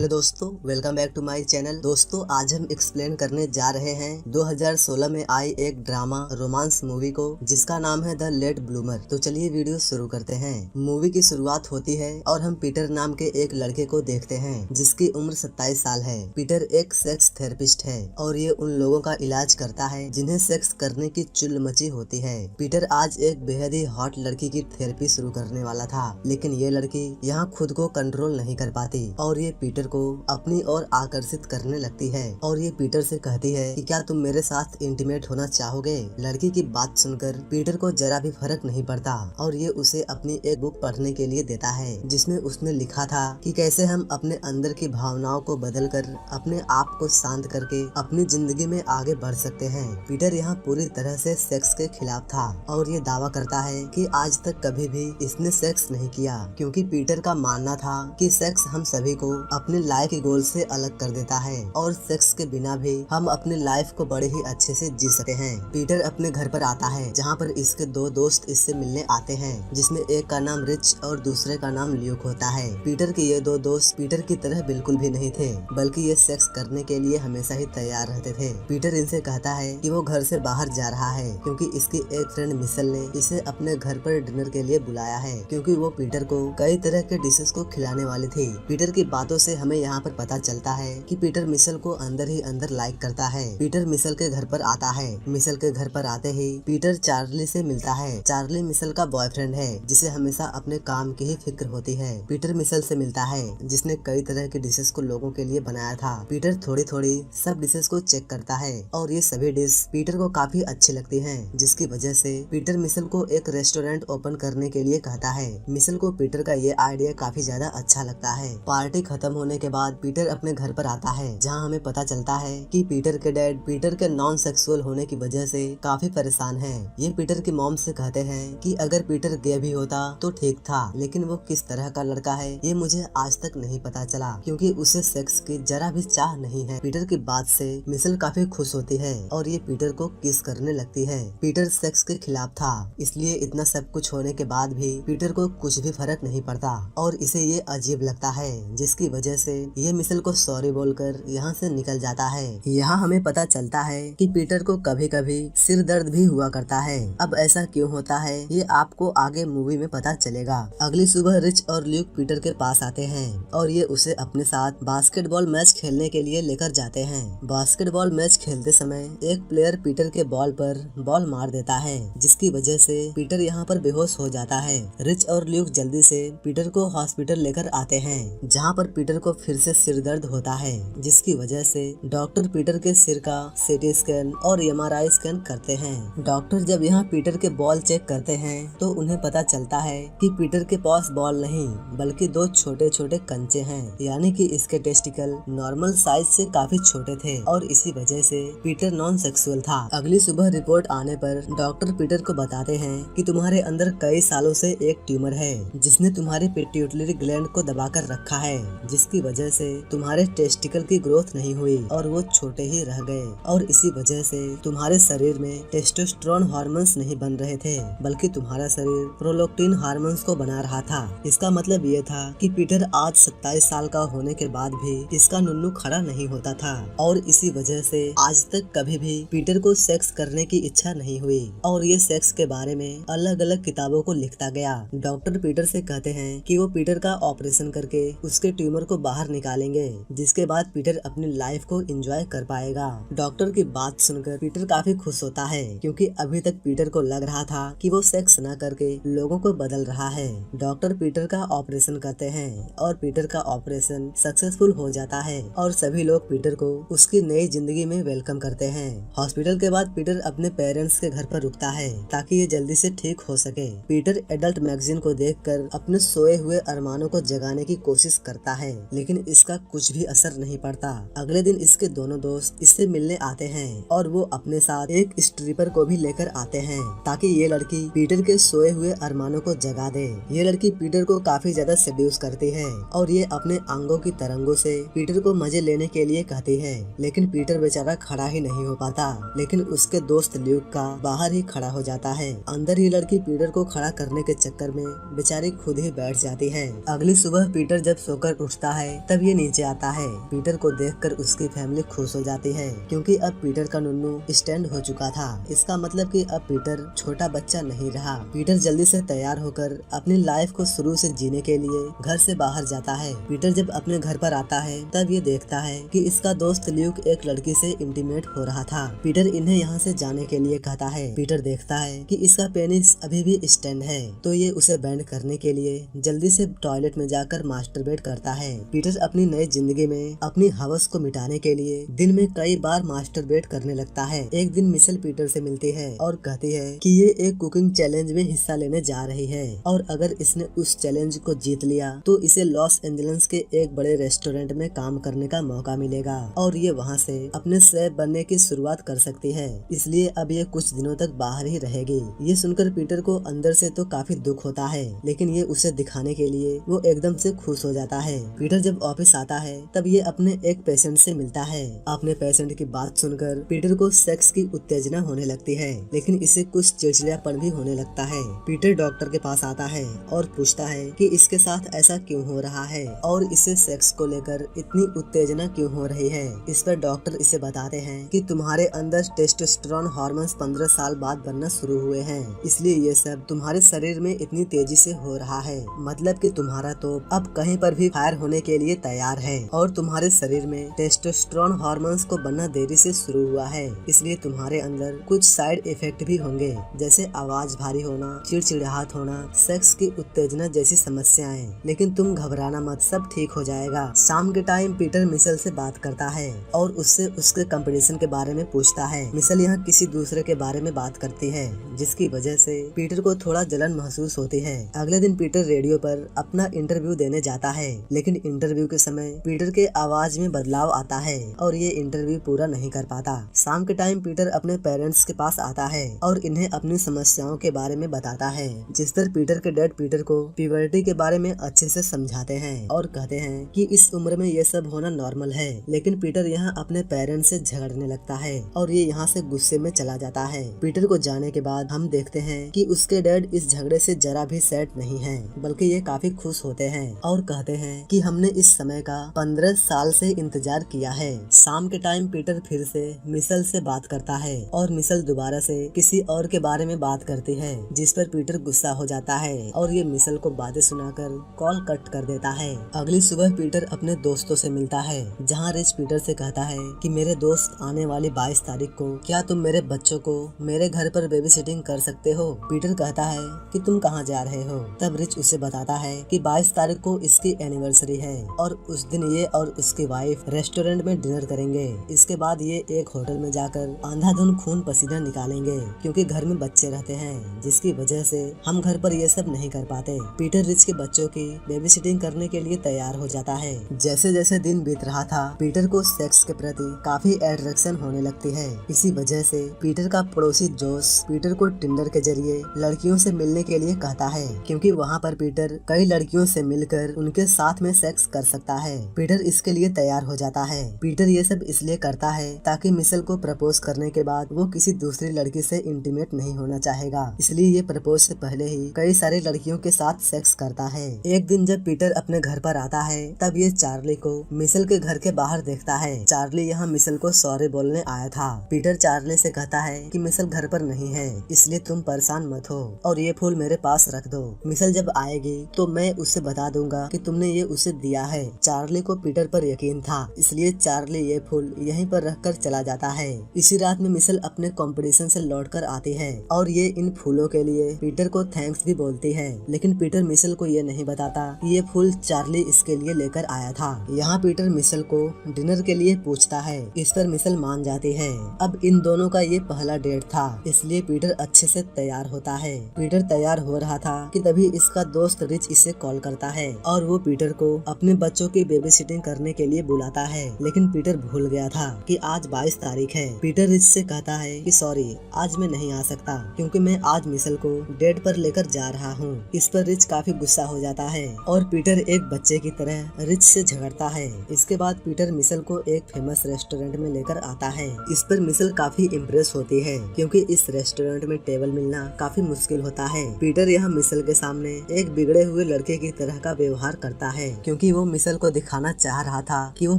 Hello दोस्तों, welcome back to my channel. दोस्तों, आज हम एक्सप्लेन करने जा रहे हैं 2016 में आई एक ड्रामा रोमांस मूवी को जिसका नाम है द लेट ब्लूमर। तो चलिए वीडियो शुरू करते हैं। मूवी की शुरुआत होती है और हम पीटर नाम के एक लड़के को देखते हैं जिसकी उम्र 27 साल है। पीटर एक सेक्स थेरेपिस्ट है और ये उन लोगों का इलाज करता है जिन्हें सेक्स करने की चुल मची होती है। पीटर आज एक बेहद ही हॉट लड़की की थेरेपी शुरू करने वाला था, लेकिन ये लड़की यहाँ खुद को कंट्रोल नहीं कर पाती और ये पीटर को अपनी ओर आकर्षित करने लगती है और ये पीटर से कहती है कि क्या तुम मेरे साथ इंटीमेट होना चाहोगे। लड़की की बात सुनकर पीटर को जरा भी फर्क नहीं पड़ता और ये उसे अपनी एक बुक पढ़ने के लिए देता है जिसमें उसने लिखा था कि कैसे हम अपने अंदर की भावनाओं को बदलकर अपने आप को शांत करके अपनी जिंदगी में आगे बढ़ सकते हैं। पीटर यहाँ पूरी तरह से सेक्स के खिलाफ था और ये दावा करता है कि आज तक कभी भी इसने सेक्स नहीं किया, क्योंकि पीटर का मानना था कि सेक्स हम सभी को अपने लाइफ के गोल से अलग कर देता है और सेक्स के बिना भी हम अपने लाइफ को बड़े ही अच्छे से जी सकते हैं। पीटर अपने घर पर आता है जहाँ पर इसके दो दोस्त इससे मिलने आते हैं, जिसमें एक का नाम रिच और दूसरे का नाम ल्यूक होता है। पीटर के ये दो दोस्त पीटर की तरह बिल्कुल भी नहीं थे, बल्कि ये सेक्स करने के लिए हमेशा ही तैयार रहते थे। पीटर इनसे कहता है कि वो घर से बाहर जा रहा है क्योंकि इसकी एक फ्रेंड मिशेल ने इसे अपने घर पर डिनर के लिए बुलाया है, क्योंकि वो पीटर को कई तरह के डिशेस को खिलाने वाली थी। पीटर की बातों से हमें यहाँ पर पता चलता है कि पीटर मिशेल को अंदर ही अंदर लाइक करता है। पीटर मिशेल के घर पर आता है। मिशेल के घर पर आते ही पीटर चार्ली से मिलता है। चार्ली मिशेल का बॉयफ्रेंड है जिसे हमेशा अपने काम की ही फिक्र होती है। पीटर मिशेल से मिलता है जिसने कई तरह के डिशेस को लोगों के लिए बनाया था। पीटर थोड़ी थोड़ी सब डिशेस को चेक करता है और ये सभी डिश पीटर को काफी अच्छी लगती है, जिसकी वजह से पीटर मिशेल को एक रेस्टोरेंट ओपन करने के लिए कहता है। मिशेल को पीटर का ये आइडिया काफी ज्यादा अच्छा लगता है। पार्टी खत्म होने के बाद पीटर अपने घर पर आता है जहां हमें पता चलता है कि पीटर के डैड पीटर के नॉन सेक्सुअल होने की वजह से काफी परेशान हैं। ये पीटर की मॉम से कहते हैं कि अगर पीटर गे भी होता तो ठीक था, लेकिन वो किस तरह का लड़का है ये मुझे आज तक नहीं पता चला, क्योंकि उसे सेक्स की जरा भी चाह नहीं है। पीटर की बात से मिशेल काफी खुश होती है और ये पीटर को किस करने लगती है। पीटर सेक्स के खिलाफ था, इसलिए इतना सब कुछ होने के बाद भी पीटर को कुछ भी फर्क नहीं पड़ता और इसे ये अजीब लगता है, जिसकी वजह से ये मिशेल को सॉरी बोलकर यहाँ से निकल जाता है। यहाँ हमें पता चलता है कि पीटर को कभी कभी सिर दर्द भी हुआ करता है। अब ऐसा क्यों होता है ये आपको आगे मूवी में पता चलेगा। अगली सुबह रिच और ल्यूक पीटर के पास आते हैं और ये उसे अपने साथ बास्केटबॉल मैच खेलने के लिए लेकर जाते हैं। बास्केटबॉल मैच खेलते समय एक प्लेयर पीटर के बॉल पर बॉल मार देता है, जिसकी वजह से पीटर यहाँ पर बेहोश हो जाता है। रिच और ल्यूक जल्दी से पीटर को हॉस्पिटल लेकर आते हैं जहाँ पर पीटर को फिर से सिर दर्द होता है, जिसकी वजह से डॉक्टर पीटर के सिर का सीटी स्कैन और एमआरआई स्कैन करते हैं। डॉक्टर जब यहाँ पीटर के बॉल चेक करते हैं तो उन्हें पता चलता है कि पीटर के पास बॉल नहीं बल्कि दो छोटे छोटे कंचे हैं, यानी कि इसके टेस्टिकल नॉर्मल साइज से काफी छोटे थे और इसी वजह से पीटर नॉन सेक्सुअल था। अगली सुबह रिपोर्ट आने पर डॉक्टर पीटर को बताते हैं कि तुम्हारे अंदर कई सालों से एक ट्यूमर है जिसने तुम्हारी पिट्यूटरी ग्लैंड को दबाकर रखा है, जिसकी वजह से तुम्हारे टेस्टिकल की ग्रोथ नहीं हुई और वो छोटे ही रह गए और इसी वजह से तुम्हारे शरीर में टेस्टोस्टेरोन हार्मोन्स नहीं बन रहे थे, बल्कि तुम्हारा शरीर प्रोलैक्टिन हार्मोन्स को बना रहा था। इसका मतलब ये था कि पीटर आज 27 साल का होने के बाद भी इसका नुन्नू खड़ा नहीं होता था और इसी वजह से आज तक कभी भी पीटर को सेक्स करने की इच्छा नहीं हुई और ये सेक्स के बारे में अलग अलग किताबों को लिखता गया। डॉक्टर पीटर से कहते हैं कि वो पीटर का ऑपरेशन करके उसके ट्यूमर को बाहर निकालेंगे, जिसके बाद पीटर अपनी लाइफ को एंजॉय कर पाएगा। डॉक्टर की बात सुनकर पीटर काफी खुश होता है, क्योंकि अभी तक पीटर को लग रहा था कि वो सेक्स न करके लोगों को बदल रहा है। डॉक्टर पीटर का ऑपरेशन करते हैं और पीटर का ऑपरेशन सक्सेसफुल हो जाता है और सभी लोग पीटर को उसकी नई जिंदगी में वेलकम करते हैं। हॉस्पिटल के बाद पीटर अपने पेरेंट्स के घर पर रुकता है ताकि ये जल्दी से ठीक हो सके। पीटर एडल्ट मैगजीन को देखकर अपने सोए हुए अरमानों को जगाने की कोशिश करता है, लेकिन इसका कुछ भी असर नहीं पड़ता। अगले दिन इसके दोनों दोस्त इससे मिलने आते हैं और वो अपने साथ एक स्ट्रिपर को भी लेकर आते हैं ताकि ये लड़की पीटर के सोए हुए अरमानों को जगा दे। ये लड़की पीटर को काफी ज्यादा सेड्यूस करती है और ये अपने अंगों की तरंगों से पीटर को मजे लेने के लिए कहती है, लेकिन पीटर बेचारा खड़ा ही नहीं हो पाता। लेकिन उसके दोस्त ल्यूक का बाहर ही खड़ा हो जाता है। अंदर ही लड़की पीटर को खड़ा करने के चक्कर में बेचारी खुद ही बैठ जाती है। अगली सुबह पीटर जब सोकर उठता है तब ये नीचे आता है। पीटर को देखकर उसकी फैमिली खुश हो जाती है क्योंकि अब पीटर का नुन्नू स्टैंड हो चुका था। इसका मतलब कि अब पीटर छोटा बच्चा नहीं रहा। पीटर जल्दी से तैयार होकर अपनी लाइफ को शुरू से जीने के लिए घर से बाहर जाता है। पीटर जब अपने घर पर आता है तब ये देखता है कि इसका दोस्त ल्यूक एक लड़की से इंटीमेट हो रहा था। पीटर इन्हें यहाँ से जाने के लिए कहता है। पीटर देखता है कि इसका पेनिस अभी भी स्टैंड है, तो ये उसे बैंड करने के लिए जल्दी से टॉयलेट में जाकर मास्टरबेट करता है। पीटर अपनी नई जिंदगी में अपनी हवस को मिटाने के लिए दिन में कई बार मास्टरबेट करने लगता है। एक दिन मिशेल पीटर से मिलती है और कहती है कि ये एक कुकिंग चैलेंज में हिस्सा लेने जा रही है और अगर इसने उस चैलेंज को जीत लिया तो इसे लॉस एंजल्स के एक बड़े रेस्टोरेंट में काम करने का मौका मिलेगा और ये वहाँ से अपने शेफ बनने की शुरुआत कर सकती है। इसलिए अब ये कुछ दिनों तक बाहर ही रहेगी। ये सुनकर पीटर को अंदर से तो काफी दुख होता है, लेकिन ये उसे दिखाने के लिए वो एकदम से खुश हो जाता है। पीटर जब ऑफिस आता है तब ये अपने एक पेशेंट से मिलता है। अपने पेशेंट की बात सुनकर पीटर को सेक्स की उत्तेजना होने लगती है, लेकिन इसे कुछ चिड़चिड़ापन भी होने लगता है। पीटर डॉक्टर के पास आता है और पूछता है कि इसके साथ ऐसा क्यों हो रहा है और इसे सेक्स को लेकर इतनी उत्तेजना क्यों हो रही है। इस पर डॉक्टर इसे बताते हैं कि तुम्हारे अंदर टेस्टोस्टेरोन हार्मोन्स 15 साल बाद बनना शुरू हुए हैं, इसलिए ये सब तुम्हारे शरीर में इतनी तेजी से हो रहा है। मतलब कि तुम्हारा तो अब कहीं पर भी फायर होने के लिए तैयार है और तुम्हारे शरीर में टेस्टोस्टेरोन हार्मोन्स को बनना देरी से शुरू हुआ है, इसलिए तुम्हारे अंदर कुछ साइड इफेक्ट भी होंगे, जैसे आवाज भारी होना, चिड़चिड़ाहट होना, सेक्स की उत्तेजना जैसी समस्याएं। लेकिन तुम घबराना मत, सब ठीक हो जाएगा। शाम के टाइम पीटर मिशेल से बात करता है और उससे उसके कंपटीशन के बारे में पूछता है। मिशेल यहाँ किसी दूसरे के बारे में बात करती है, जिसकी वजह से पीटर को थोड़ा जलन महसूस होती है। अगले दिन पीटर रेडियो पर अपना इंटरव्यू देने जाता है, लेकिन इंटरव्यू के समय पीटर के आवाज में बदलाव आता है और ये इंटरव्यू पूरा नहीं कर पाता। शाम के टाइम पीटर अपने पेरेंट्स के पास आता है और इन्हें अपनी समस्याओं के बारे में बताता है, जिस पर पीटर के डैड पीटर को प्यूबर्टी के बारे में अच्छे से समझाते हैं और कहते हैं कि इस उम्र में ये सब होना नॉर्मल है। लेकिन पीटर यहाँ अपने पेरेंट्स से झगड़ने लगता है और ये यहाँ से गुस्से में चला जाता है। पीटर को जाने के बाद हम देखते हैं कि उसके डैड इस झगड़े से जरा भी सैड नहीं है, बल्कि ये काफी खुश होते हैं और कहते हैं कि हमने इस समय का 15 साल से इंतजार किया है। शाम के टाइम पीटर फिर से मिशेल से बात करता है और मिशेल दोबारा से किसी और के बारे में बात करती है, जिस पर पीटर गुस्सा हो जाता है और ये मिशेल को बातें सुनाकर कॉल कट कर देता है। अगली सुबह पीटर अपने दोस्तों से मिलता है, जहाँ रिच पीटर से कहता है कि मेरे दोस्त आने वाली 22 तारीख को क्या तुम मेरे बच्चों को मेरे घर पर बेबी सिटिंग कर सकते हो। पीटर कहता है कि तुम कहाँ जा रहे हो। तब रिच उसे बताता है कि 22 तारीख को इसकी एनिवर्सरी है और उस दिन ये और उसकी वाइफ रेस्टोरेंट में डिनर करेंगे। इसके बाद ये एक होटल में जाकर अंधाधुन खून पसीना निकालेंगे, क्योंकि घर में बच्चे रहते हैं, जिसकी वजह से हम घर पर ये सब नहीं कर पाते। पीटर रिच के बच्चों की बेबी सिटिंग करने के लिए तैयार हो जाता है। जैसे जैसे दिन बीत रहा था पीटर को सेक्स के प्रति काफी एट्रैक्शन होने लगती है। इसी वजह से पीटर का पड़ोसी जोश पीटर को टिंडर के जरिए लड़कियों से मिलने के लिए कहता है, क्योंकि वहाँ पर पीटर कई लड़कियों से मिलकर उनके साथ में सेक्स कर सकता है। पीटर इसके लिए तैयार हो जाता है। पीटर ये सब इसलिए करता है ताकि मिशेल को प्रपोज करने के बाद वो किसी दूसरी लड़की से इंटीमेट नहीं होना चाहेगा, इसलिए ये प्रपोज से पहले ही कई सारी लड़कियों के साथ सेक्स करता है। एक दिन जब पीटर अपने घर पर आता है तब ये चार्ली को मिशेल के घर के बाहर देखता है। चार्ली यहाँ मिशेल को सॉरी बोलने आया था। पीटर चार्ली से कहता है कि मिशेल घर पर नहीं है, इसलिए तुम परेशान मत हो और ये फूल मेरे पास रख दो। मिशेल जब आएगी तो मैं उससे बता दूंगा कि तुमने ये उसे दिया है। चार्ली को पीटर पर यकीन था, इसलिए चार्ली ये फूल यहीं पर रखकर चला जाता है। इसी रात में मिशेल अपने कंपटीशन से लौटकर आती है और ये इन फूलों के लिए पीटर को थैंक्स भी बोलती है, लेकिन पीटर मिशेल को ये नहीं बताता कि ये फूल चार्ली इसके लिए लेकर आया था। यहाँ पीटर मिशेल को डिनर के लिए पूछता है, इस पर मिशेल मान जाती है। अब इन दोनों का ये पहला डेट था, इसलिए पीटर अच्छे से तैयार होता है। पीटर तैयार हो रहा था कि तभी इसका दोस्त रिच इसे कॉल करता है और वो पीटर को अपने बच्चों की बेबी सिटिंग करने के लिए बुलाता है, लेकिन पीटर भूल गया था कि आज 22 तारीख है। पीटर रिच से कहता है कि सॉरी, आज मैं नहीं आ सकता क्योंकि मैं आज मिशेल को डेट पर लेकर जा रहा हूँ। इस पर रिच काफी गुस्सा हो जाता है और पीटर एक बच्चे की तरह रिच से झगड़ता है। इसके बाद पीटर मिशेल को एक फेमस रेस्टोरेंट में लेकर आता है। इस पर मिशेल काफी इम्प्रेस होती है, क्योंकि इस रेस्टोरेंट में टेबल मिलना काफी मुश्किल होता है। पीटर यहाँ मिशेल के सामने एक बिगड़े हुए लड़के की तरह का व्यवहार करता है, क्योंकि वो वो मिशेल को दिखाना चाह रहा था कि वो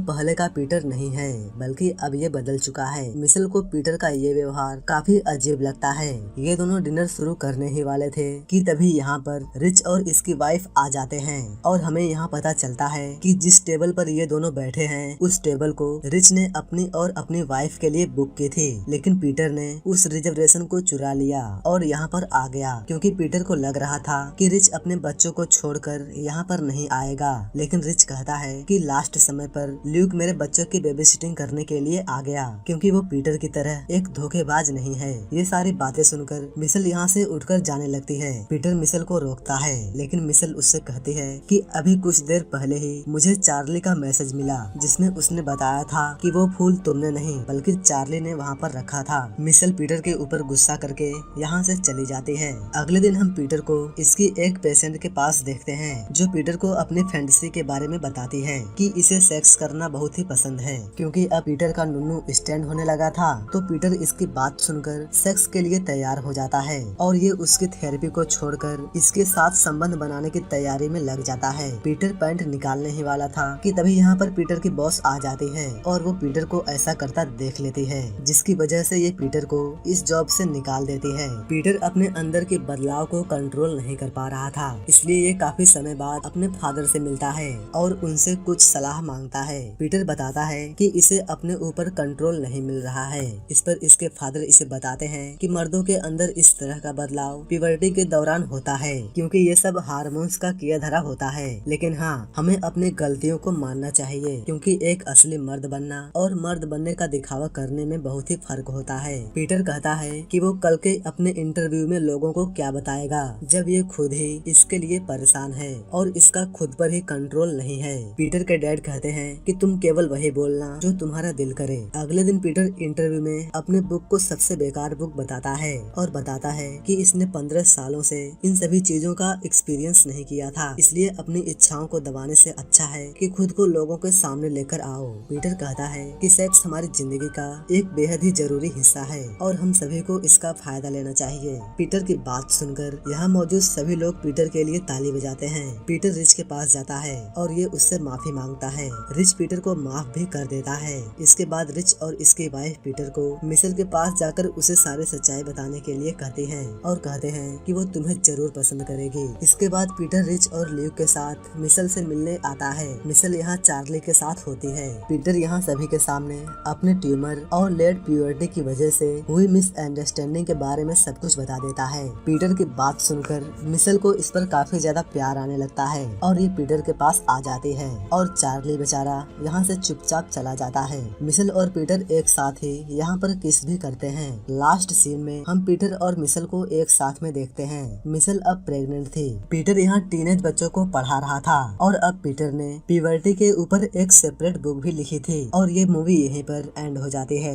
पहले का पीटर नहीं है, बल्कि अब ये बदल चुका है। मिशेल को पीटर का ये व्यवहार काफी अजीब लगता है। ये दोनों डिनर शुरू करने ही वाले थे कि तभी यहाँ पर रिच और इसकी वाइफ आ जाते हैं और हमें यहाँ पता चलता है कि जिस टेबल पर ये दोनों बैठे हैं उस टेबल को रिच ने अपनी और अपनी वाइफ के लिए बुक की थी, लेकिन पीटर ने उस रिजर्वेशन को चुरा लिया और यहाँ पर आ गया क्योंकि पीटर को लग रहा था कि रिच अपने बच्चों को छोड़कर यहाँ पर नहीं आएगा। लेकिन रिच कहता है कि लास्ट समय पर ल्यूक मेरे बच्चों की बेबी सिटिंग करने के लिए आ गया क्योंकि वो पीटर की तरह एक धोखेबाज नहीं है। ये सारी बातें सुनकर मिशेल यहाँ से उठकर जाने लगती है। पीटर मिशेल को रोकता है, लेकिन मिशेल उससे कहती है कि अभी कुछ देर पहले ही मुझे चार्ली का मैसेज मिला जिसमें उसने बताया था कि वो फूल तुमने नहीं बल्कि चार्ली ने वहाँ पर रखा था। मिशेल पीटर के ऊपर गुस्सा करके यहाँ से चली जाती है। अगले दिन हम पीटर को इसकी एक पेशेंट के पास देखते हैं जो पीटर को अपनी फैंटेसी के बारे में बताती है कि इसे सेक्स करना बहुत ही पसंद है। क्योंकि अब पीटर का नुन्नू स्टैंड होने लगा था तो पीटर इसकी बात सुनकर सेक्स के लिए तैयार हो जाता है और ये उसकी थेरेपी को छोड़कर इसके साथ संबंध बनाने की तैयारी में लग जाता है। पीटर पैंट निकालने ही वाला था कि तभी यहाँ पर पीटर की बॉस आ जाती है और वो पीटर को ऐसा करता देख लेती है, जिसकी वजह से ये पीटर को इस जॉब से निकाल देती है। पीटर अपने अंदर के बदलाव को कंट्रोल नहीं कर पा रहा था, इसलिए ये काफी समय बाद अपने फादर से मिलता है और उनसे कुछ सलाह मांगता है। पीटर बताता है कि इसे अपने ऊपर कंट्रोल नहीं मिल रहा है। इस पर इसके फादर इसे बताते हैं कि मर्दों के अंदर इस तरह का बदलाव प्यूबर्टी के दौरान होता है क्योंकि ये सब हार्मोन्स का किया धरा होता है। लेकिन हाँ, हमें अपनी गलतियों को मानना चाहिए क्योंकि एक असली मर्द बनना और मर्द बनने का दिखावा करने में बहुत ही फर्क होता है। पीटर कहता है कि वो कल के अपने इंटरव्यू में लोगों को क्या बताएगा जब ये खुद ही इसके लिए परेशान है और इसका खुद पर ही कंट्रोल नहीं है। पीटर के डैड कहते हैं कि तुम केवल वही बोलना जो तुम्हारा दिल करे। अगले दिन पीटर इंटरव्यू में अपने बुक को सबसे बेकार बुक बताता है और बताता है कि इसने 15 सालों से इन सभी चीजों का एक्सपीरियंस नहीं किया था, इसलिए अपनी इच्छाओं को दबाने से अच्छा है कि खुद को लोगों के सामने लेकर आओ। पीटर कहता है कि सेक्स हमारी जिंदगी का एक बेहद ही जरूरी हिस्सा है और हम सभी को इसका फायदा लेना चाहिए। पीटर की बात सुनकर यहाँ मौजूद सभी लोग पीटर के लिए ताली बजाते हैं। पीटर रिच के पास जाता है और ये उससे माफी मांगता है। रिच पीटर को माफ भी कर देता है। इसके बाद रिच और इसकी वाइफ पीटर को मिशेल के पास जाकर उसे सारी सच्चाई बताने के लिए कहती हैं और कहते हैं कि वो तुम्हें जरूर पसंद करेगी। इसके बाद पीटर रिच और ल्यूक के साथ मिशेल से मिलने आता है। मिशेल यहाँ चार्ली के साथ होती है। पीटर यहाँ सभी के सामने अपने ट्यूमर और लेट प्यूबर्टी की वजह से हुई मिसअंडरस्टैंडिंग के बारे में सब कुछ बता देता है। पीटर की बात सुनकर मिशेल को इस पर काफी ज्यादा प्यार आने लगता है और ये पीटर के पास आ जाती है और चार्ली बेचारा यहाँ से चुपचाप चला जाता है। मिशेल और पीटर एक साथ ही यहाँ पर किस भी करते हैं। लास्ट सीन में हम पीटर और मिशेल को एक साथ में देखते हैं। मिशेल अब प्रेग्नेंट थी। पीटर यहाँ टीनेज बच्चों को पढ़ा रहा था और अब पीटर ने प्यूबर्टी के ऊपर एक सेपरेट बुक भी लिखी थी और ये मूवी यहीं पर एंड हो जाती है।